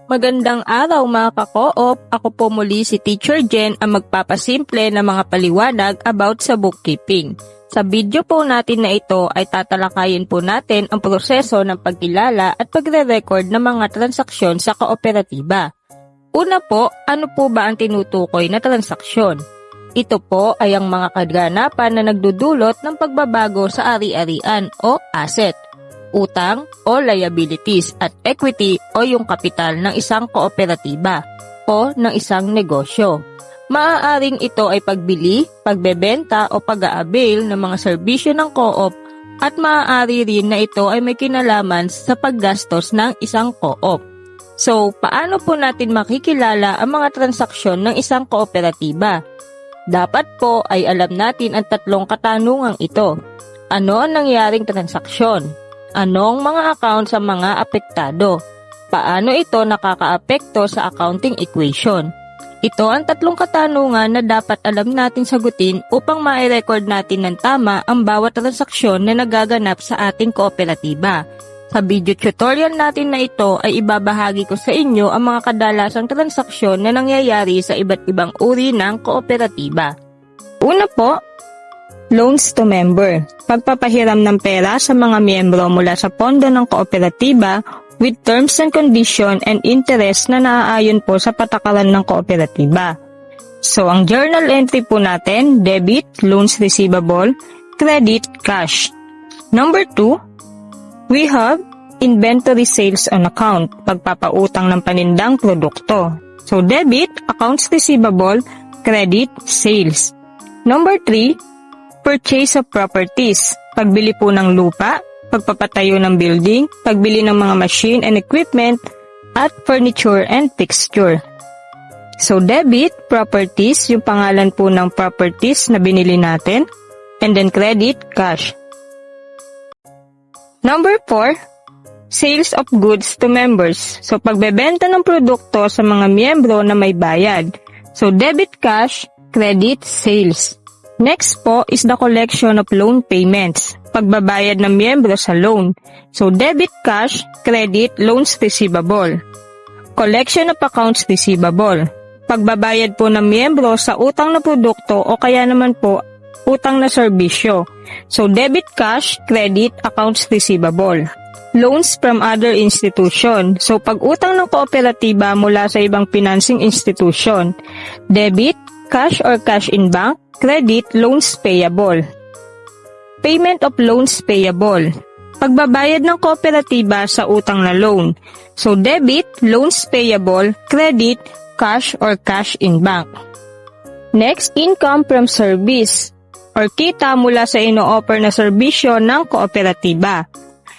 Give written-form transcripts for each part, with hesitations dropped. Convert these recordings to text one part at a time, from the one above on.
Magandang araw mga ka-co-op, ako po muli si Teacher Jen ang magpapasimple ng mga paliwanag about sa bookkeeping. Sa video po natin na ito ay tatalakayin po natin ang proseso ng pagkilala at pagre-record ng mga transaksyon sa kooperatiba. Una po, ano po ba ang tinutukoy na transaksyon? Ito po ay ang mga kaganapan na nagdudulot ng pagbabago sa ari-arian o asset, utang o liabilities at equity o yung kapital ng isang kooperatiba o ng isang negosyo. Maaaring ito ay pagbili, pagbebenta o pag-a-avail ng mga serbisyo ng co-op at maaari rin na ito ay may kinalaman sa paggastos ng isang co-op. So, paano po natin makikilala ang mga transaksyon ng isang kooperatiba? Dapat po ay alam natin ang tatlong katanungang ito. Ano ang nangyaring transaksyon? Anong mga account sa mga apektado? Paano ito nakakaapekto sa accounting equation? Ito ang tatlong katanungan na dapat alam natin sagutin upang ma-record natin ng tama ang bawat transaksyon na nagaganap sa ating kooperatiba. Sa video tutorial natin na ito ay ibabahagi ko sa inyo ang mga kadalasang transaksyon na nangyayari sa iba't ibang uri ng kooperatiba. Una po, loans to member. Pagpapahiram ng pera sa mga miyembro mula sa pondo ng kooperatiba with terms and condition and interest na naaayon po sa patakaran ng kooperatiba. So, ang journal entry po natin, debit, loans receivable, credit, cash. Number 2, we have inventory sales on account. Pagpapautang ng panindang produkto. So, debit, accounts receivable, credit, sales. Number 3, purchase of properties, pagbili po ng lupa, pagpapatayo ng building, pagbili ng mga machine and equipment, at furniture and fixture. So, debit, properties, yung pangalan po ng properties na binili natin, and then credit, cash. Number 4, sales of goods to members. So, pagbebenta ng produkto sa mga miyembro na may bayad. So, debit, cash, credit, sales. Next po is the collection of loan payments, pagbabayad ng miyembro sa loan. So, debit cash, credit, loans receivable. Collection of accounts receivable, pagbabayad po ng miyembro sa utang na produkto o kaya naman po utang na serbisyo. So, debit cash, credit, accounts receivable. Loans from other institution. So, pag-utang ng kooperatiba mula sa ibang financing institution. Debit, cash or cash in bank, credit, loans payable. Payment of loans payable, pagbabayad ng kooperatiba sa utang na loan. So, debit, loans payable, credit, cash or cash in bank. Next, income from service, or kita mula sa ino-offer na serbisyo ng kooperatiba.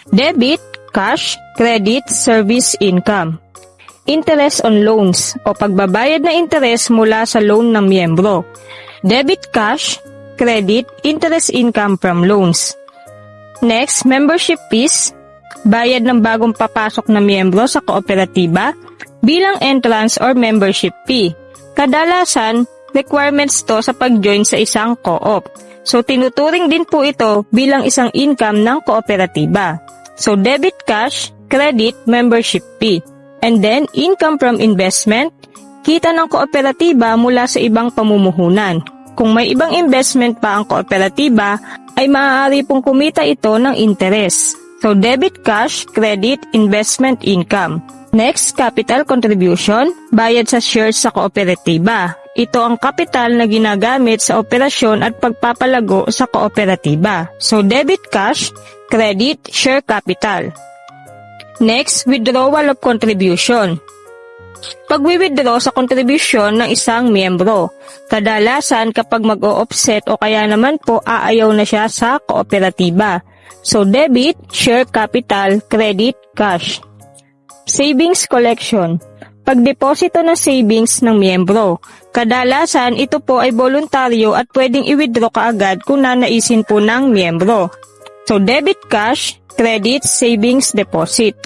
Debit, cash, credit, service income. Interest on loans, o pagbabayad na interest mula sa loan ng miyembro. Debit cash, credit, interest income from loans. Next, membership fees, bayad ng bagong papasok na miyembro sa kooperatiba bilang entrance or membership fee. Kadalasan, requirements to sa pag-join sa isang co-op. So, tinuturing din po ito bilang isang income ng kooperatiba. So, debit cash, credit, membership fee. And then, income from investment, kita ng kooperatiba mula sa ibang pamumuhunan. Kung may ibang investment pa ang kooperatiba, ay maaari pong kumita ito ng interest. So, debit cash, credit, investment income. Next, capital contribution, bayad sa shares sa kooperatiba. Ito ang kapital na ginagamit sa operasyon at pagpapalago sa kooperatiba. So, debit cash, credit, share capital. Next, withdrawal of contribution. Pag-withdraw sa contribution ng isang miyembro. Kadalasan kapag mag-o-offset o kaya naman po aayaw na siya sa kooperatiba. So, debit, share capital, credit, cash. Savings collection. Pagdeposito ng savings ng miyembro. Kadalasan ito po ay voluntaryo at pwedeng i-withdraw kaagad kung nanaisin po ng miyembro. So, debit cash, credit, savings, deposit.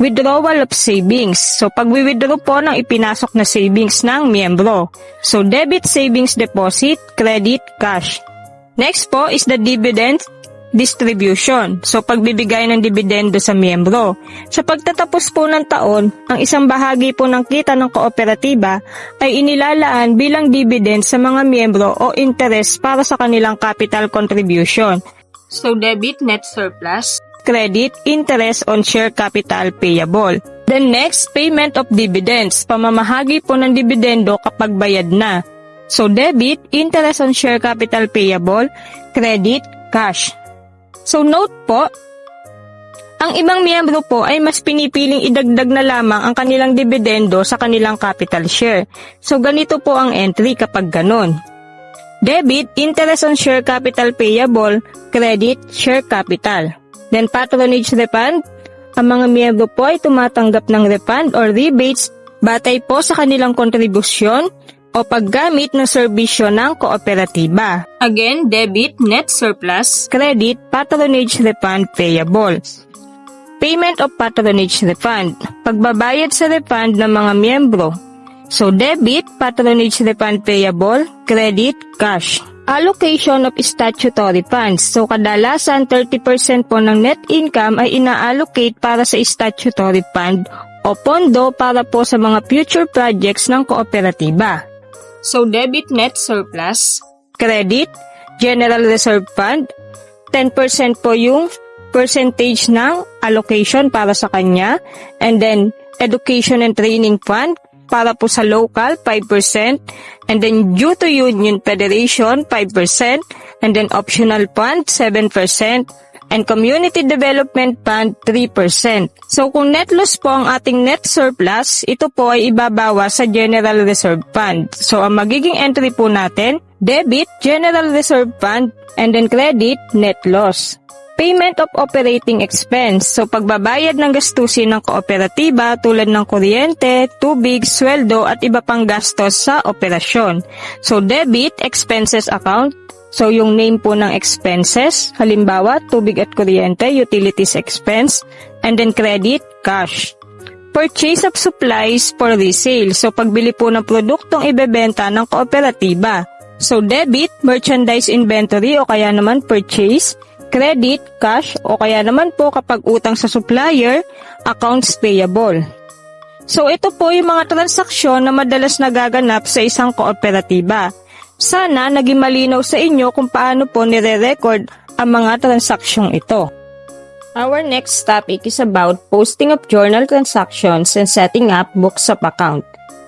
Withdrawal of savings. So, pag-withdraw po ng ipinasok na savings ng miyembro. So, debit savings deposit, credit, cash. Next po is the dividend distribution. So pagbibigay ng dividendo sa miyembro. Sa pagtatapos po ng taon, ang isang bahagi po ng kita ng kooperatiba ay inilalaan bilang dividend sa mga miyembro o interest para sa kanilang capital contribution. So debit net surplus, credit interest on share capital payable. Then next, payment of dividends. Pamamahagi po ng dividendo kapag bayad na. So debit, interest on share capital payable, credit, cash. So note po, ang ibang miyembro po ay mas pinipiling idagdag na lamang ang kanilang dividendo sa kanilang capital share. So ganito po ang entry kapag ganon. Debit, interest on share capital payable, credit, share capital. Then patronage refund, ang mga miyembro po ay tumatanggap ng refund or rebates batay po sa kanilang kontribusyon o paggamit ng serbisyo ng kooperatiba. Again, debit, net surplus, credit, patronage refund payable. Payment of patronage refund, pagbabayad sa refund ng mga miyembro. So debit, patronage refund payable, credit, cash. Allocation of statutory funds. So kadalasan 30% po ng net income ay ina-allocate para sa statutory fund o pondo para po sa mga future projects ng kooperatiba. So debit net surplus, credit, general reserve fund, 10% po yung percentage ng allocation para sa kanya, and then education and training fund para po sa local 5%, and then due to union federation 5%, and then optional fund 7%, and community development fund 3%. So kung net loss po ang ating net surplus, ito po ay ibabawas sa general reserve fund. So ang magiging entry po natin, debit, general reserve fund, and then credit, net loss. Payment of operating expense. So pagbabayad ng gastusin ng kooperatiba tulad ng kuryente, tubig, sweldo at iba pang gastos sa operasyon. So debit, expenses account. So yung name po ng expenses, halimbawa tubig at kuryente, utilities expense, and then credit, cash. Purchase of supplies for resale. So pagbili po ng produktong ibebenta ng kooperatiba. So debit, merchandise inventory o kaya naman purchase, credit, cash o kaya naman po kapag utang sa supplier, accounts payable. So ito po yung mga transaksyon na madalas nagaganap sa isang kooperatiba. Sana naging malinaw sa inyo kung paano po nire-record ang mga transaksyong ito. Our next topic is about posting of journal transactions and setting up books of account.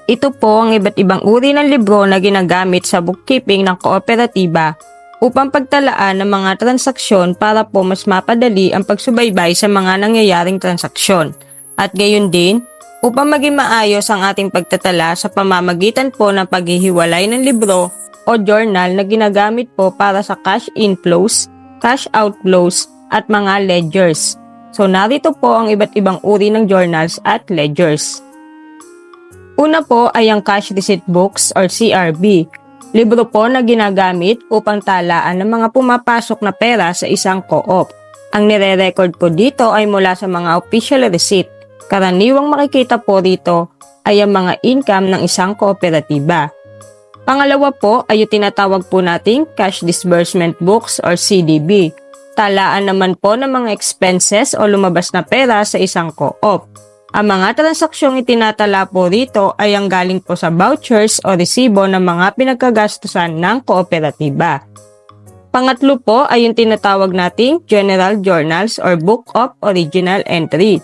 Ito po ang iba't ibang uri ng libro na ginagamit sa bookkeeping ng kooperatiba upang pagtalaan ng mga transaksyon para po mas mapadali ang pagsubaybay sa mga nangyayaring transaksyon. At gayon din, upang maging maayos ang ating pagtatala sa pamamagitan po ng paghihiwalay ng libro o journal na ginagamit po para sa cash inflows, cash outflows, at mga ledgers. So narito po ang iba't ibang uri ng journals at ledgers. Una po ay ang cash receipt books or CRB. Libro po na ginagamit upang talaan ng mga pumapasok na pera sa isang co-op. Ang nire-record po dito ay mula sa mga official receipt. Karaniwang makikita po rito ay ang mga income ng isang kooperatiba. Pangalawa po ay yung tinatawag po nating cash disbursement books or CDB. Talaan naman po ng mga expenses o lumabas na pera sa isang co-op. Ang mga transaksyong itinatala po rito ay ang galing po sa vouchers o resibo ng mga pinagkagastusan ng kooperatiba. Pangatlo po ay yung tinatawag nating general journals or book of original entry.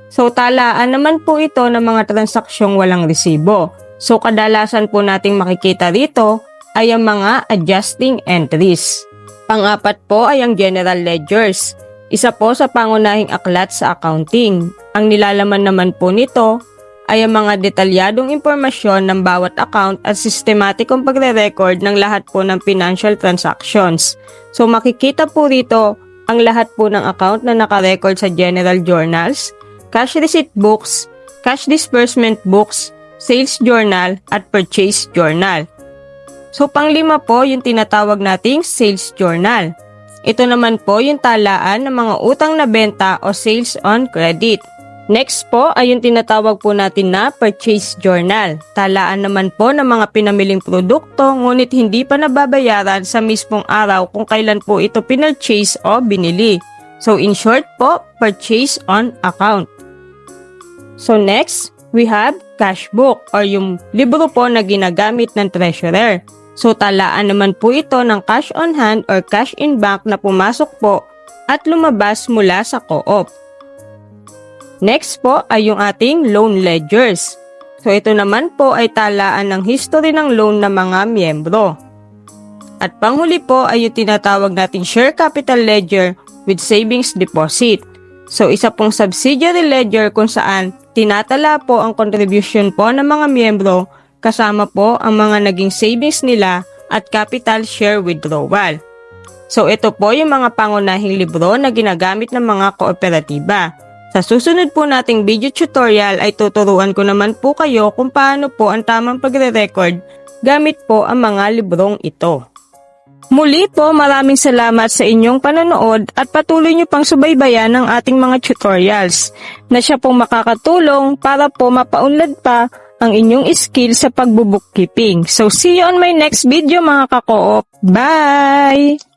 So talaan naman po ito ng mga transaksyong walang resibo. So kadalasan po nating makikita rito ay ang mga adjusting entries. Pang-apat po ay ang general ledgers. Isa po sa pangunahing aklat sa accounting. Ang nilalaman naman po nito ay ang mga detalyadong impormasyon ng bawat account at sistematikong pagre-record ng lahat po ng financial transactions. So makikita po rito ang lahat po ng account na nakarecord sa general journals, cash receipt books, cash disbursement books, sales journal at purchase journal. So panglima po yung tinatawag nating sales journal. Ito naman po yung talaan ng mga utang na benta o sales on credit. Next po ay yung tinatawag po natin na purchase journal. Talaan naman po ng mga pinamiling produkto ngunit hindi pa nababayaran sa mismong araw kung kailan po ito pinurchase o binili. So in short po, purchase on account. So next, we have cash book or yung libro po na ginagamit ng treasurer. So talaan naman po ito ng cash on hand or cash in bank na pumasok po at lumabas mula sa co-op. Next po ay yung ating loan ledgers. So ito naman po ay talaan ng history ng loan ng mga miyembro. At panghuli po ay yung tinatawag nating share capital ledger with savings deposit. So isa pong subsidiary ledger kung saan tinatala po ang contribution po ng mga miyembro kasama po ang mga naging savings nila at capital share withdrawal. So ito po yung mga pangunahing libro na ginagamit ng mga kooperatiba. Sa susunod po nating video tutorial ay tuturuan ko naman po kayo kung paano po ang tamang pagre-record gamit po ang mga librong ito. Muli po, maraming salamat sa inyong panonood at patuloy nyo pang subaybayan ang ating mga tutorials na siya pong makakatulong para po mapaunlad pa ang inyong skill sa pagbo-bookkeeping. So see you on my next video mga ka-co-op. Bye!